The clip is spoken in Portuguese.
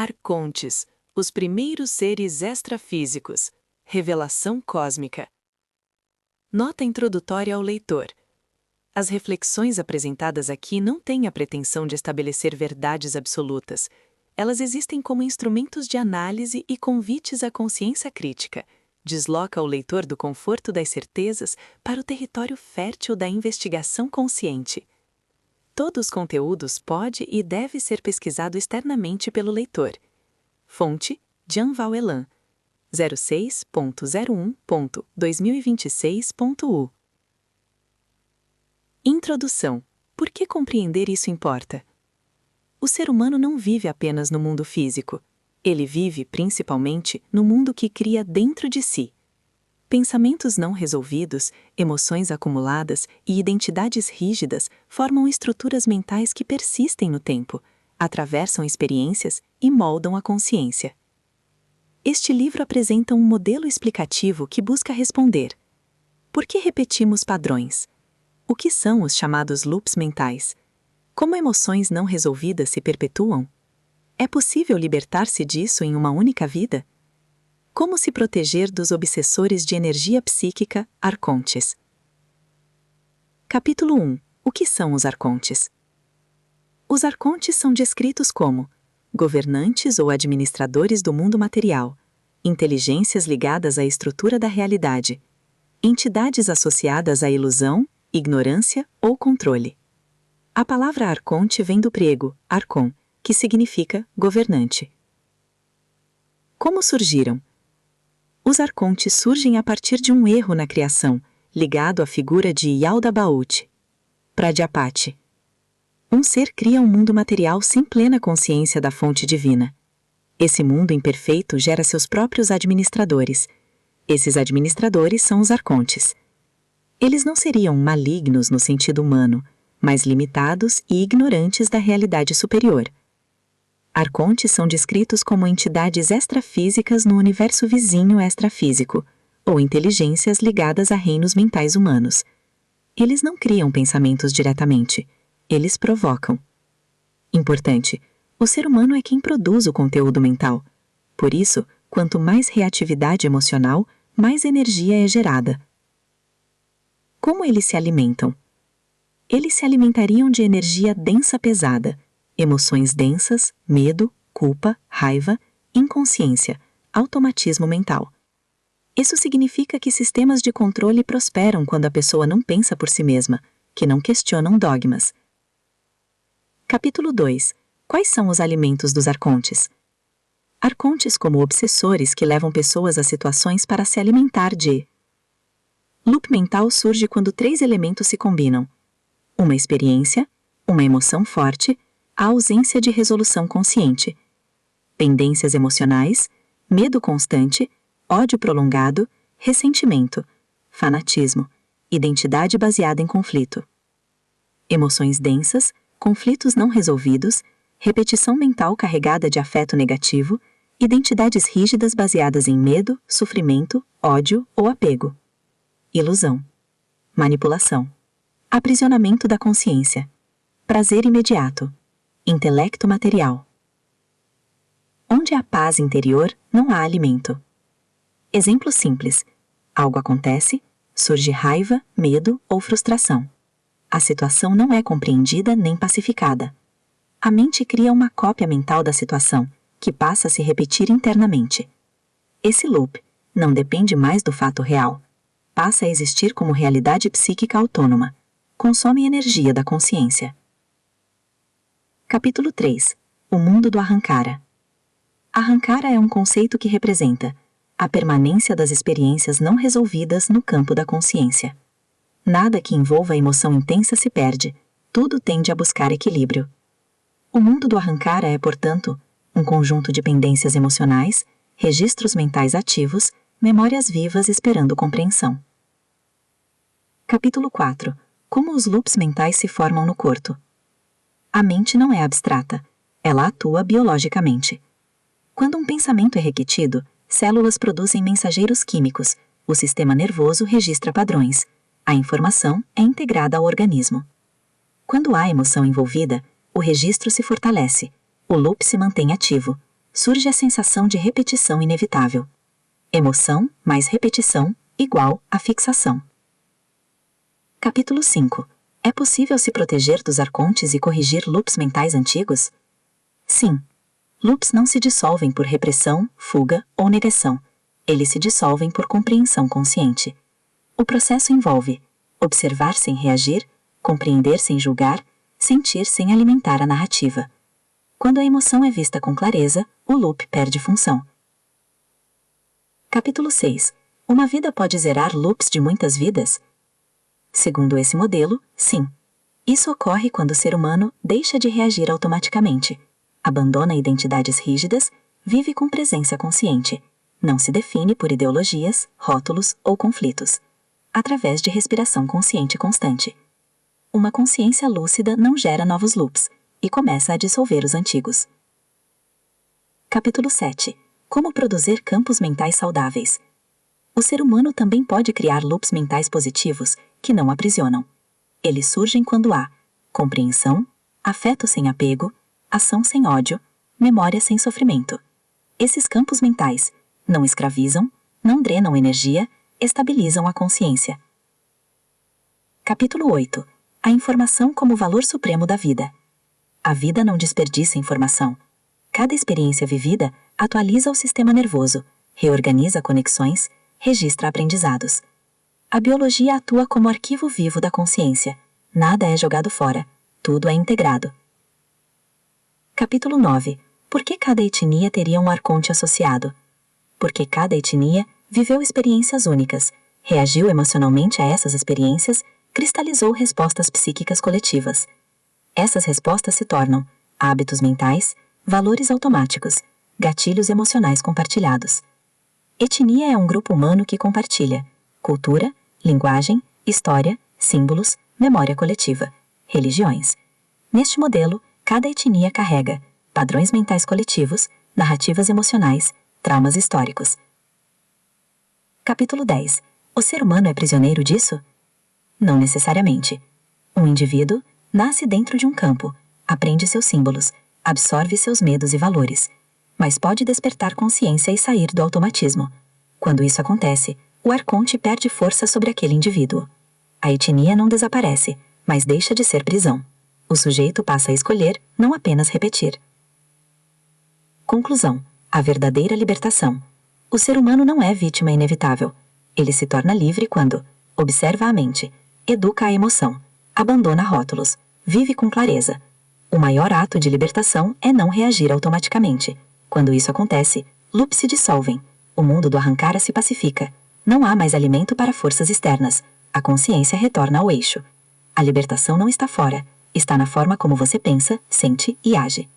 Arcontes, os primeiros seres extrafísicos. Revelação cósmica. Nota introdutória ao leitor. As reflexões apresentadas aqui não têm a pretensão de estabelecer verdades absolutas. Elas existem como instrumentos de análise e convites à consciência crítica. Desloca o leitor do conforto das certezas para o território fértil da investigação consciente. Todos os conteúdos pode e deve ser pesquisado externamente pelo leitor. Fonte: Jean Vauelan, 06.01.2026.u. Introdução. Por que compreender isso importa? O ser humano não vive apenas no mundo físico. Ele vive, principalmente, no mundo que cria dentro de si. Pensamentos não resolvidos, emoções acumuladas e identidades rígidas formam estruturas mentais que persistem no tempo, atravessam experiências e moldam a consciência. Este livro apresenta um modelo explicativo que busca responder: por que repetimos padrões? O que são os chamados loops mentais? Como emoções não resolvidas se perpetuam? É possível libertar-se disso em uma única vida? Como se proteger dos obsessores de energia psíquica, arcontes? Capítulo 1. O que são os arcontes? Os arcontes são descritos como governantes ou administradores do mundo material, inteligências ligadas à estrutura da realidade, entidades associadas à ilusão, ignorância ou controle. A palavra arconte vem do grego archon, que significa governante. Como surgiram? Os arcontes surgem a partir de um erro na criação, ligado à figura de Yaldabaoth, Pradyapati. Um ser cria um mundo material sem plena consciência da fonte divina. Esse mundo imperfeito gera seus próprios administradores. Esses administradores são os arcontes. Eles não seriam malignos no sentido humano, mas limitados e ignorantes da realidade superior. Arcontes são descritos como entidades extrafísicas no universo vizinho extrafísico, ou inteligências ligadas a reinos mentais humanos. Eles não criam pensamentos diretamente, eles provocam. Importante, o ser humano é quem produz o conteúdo mental. Por isso, quanto mais reatividade emocional, mais energia é gerada. Como eles se alimentam? Eles se alimentariam de energia densa pesada, emoções densas, medo, culpa, raiva, inconsciência, automatismo mental. Isso significa que sistemas de controle prosperam quando a pessoa não pensa por si mesma, que não questionam dogmas. Capítulo 2. Quais são os alimentos dos arcontes? Arcontes como obsessores que levam pessoas a situações para se alimentar de. Loop mental surge quando 3 elementos se combinam: uma experiência, uma emoção forte, a ausência de resolução consciente, pendências emocionais, medo constante, ódio prolongado, ressentimento, fanatismo, identidade baseada em conflito. Emoções densas, conflitos não resolvidos, repetição mental carregada de afeto negativo, identidades rígidas baseadas em medo, sofrimento, ódio ou apego. Ilusão, manipulação, aprisionamento da consciência, prazer imediato, intelecto material. Onde há paz interior, não há alimento. Exemplo simples: algo acontece, surge raiva, medo ou frustração. A situação não é compreendida nem pacificada. A mente cria uma cópia mental da situação, que passa a se repetir internamente. Esse loop não depende mais do fato real. Passa a existir como realidade psíquica autônoma. Consome energia da consciência. Capítulo 3. O mundo do Ahankara. Ahankara é um conceito que representa a permanência das experiências não resolvidas no campo da consciência. Nada que envolva a emoção intensa se perde, tudo tende a buscar equilíbrio. O mundo do Ahankara é, portanto, um conjunto de pendências emocionais, registros mentais ativos, memórias vivas esperando compreensão. Capítulo 4. Como os loops mentais se formam no corpo. A mente não é abstrata, ela atua biologicamente. Quando um pensamento é repetido, células produzem mensageiros químicos, o sistema nervoso registra padrões, a informação é integrada ao organismo. Quando há emoção envolvida, o registro se fortalece, o loop se mantém ativo, surge a sensação de repetição inevitável. Emoção mais repetição igual a fixação. Capítulo 5. É possível se proteger dos arcontes e corrigir loops mentais antigos? Sim. Loops não se dissolvem por repressão, fuga ou negação. Eles se dissolvem por compreensão consciente. O processo envolve observar sem reagir, compreender sem julgar, sentir sem alimentar a narrativa. Quando a emoção é vista com clareza, o loop perde função. Capítulo 6. Uma vida pode zerar loops de muitas vidas? Segundo esse modelo, sim. Isso ocorre quando o ser humano deixa de reagir automaticamente, abandona identidades rígidas, vive com presença consciente, não se define por ideologias, rótulos ou conflitos, através de respiração consciente constante. Uma consciência lúcida não gera novos loops e começa a dissolver os antigos. Capítulo 7. Como produzir campos mentais saudáveis? O ser humano também pode criar loops mentais positivos que não aprisionam. Eles surgem quando há compreensão, afeto sem apego, ação sem ódio, memória sem sofrimento. Esses campos mentais não escravizam, não drenam energia, estabilizam a consciência. Capítulo 8. A informação como valor supremo da vida. A vida não desperdiça informação. Cada experiência vivida atualiza o sistema nervoso, reorganiza conexões, registra aprendizados. A biologia atua como arquivo vivo da consciência. Nada é jogado fora, tudo é integrado. Capítulo 9. Por que cada etnia teria um arconte associado? Porque cada etnia viveu experiências únicas, reagiu emocionalmente a essas experiências, cristalizou respostas psíquicas coletivas. Essas respostas se tornam hábitos mentais, valores automáticos, gatilhos emocionais compartilhados. Etnia é um grupo humano que compartilha cultura, linguagem, história, símbolos, memória coletiva, religiões. Neste modelo, cada etnia carrega padrões mentais coletivos, narrativas emocionais, traumas históricos. Capítulo 10. O ser humano é prisioneiro disso? Não necessariamente. Um indivíduo nasce dentro de um campo, aprende seus símbolos, absorve seus medos e valores, mas pode despertar consciência e sair do automatismo. Quando isso acontece, o arconte perde força sobre aquele indivíduo. A etnia não desaparece, mas deixa de ser prisão. O sujeito passa a escolher, não apenas repetir. Conclusão. A verdadeira libertação. O ser humano não é vítima inevitável. Ele se torna livre quando observa a mente, educa a emoção, abandona rótulos, vive com clareza. O maior ato de libertação é não reagir automaticamente. Quando isso acontece, loops se dissolvem. O mundo do arrancar se pacifica. Não há mais alimento para forças externas. A consciência retorna ao eixo. A libertação não está fora. Está na forma como você pensa, sente e age.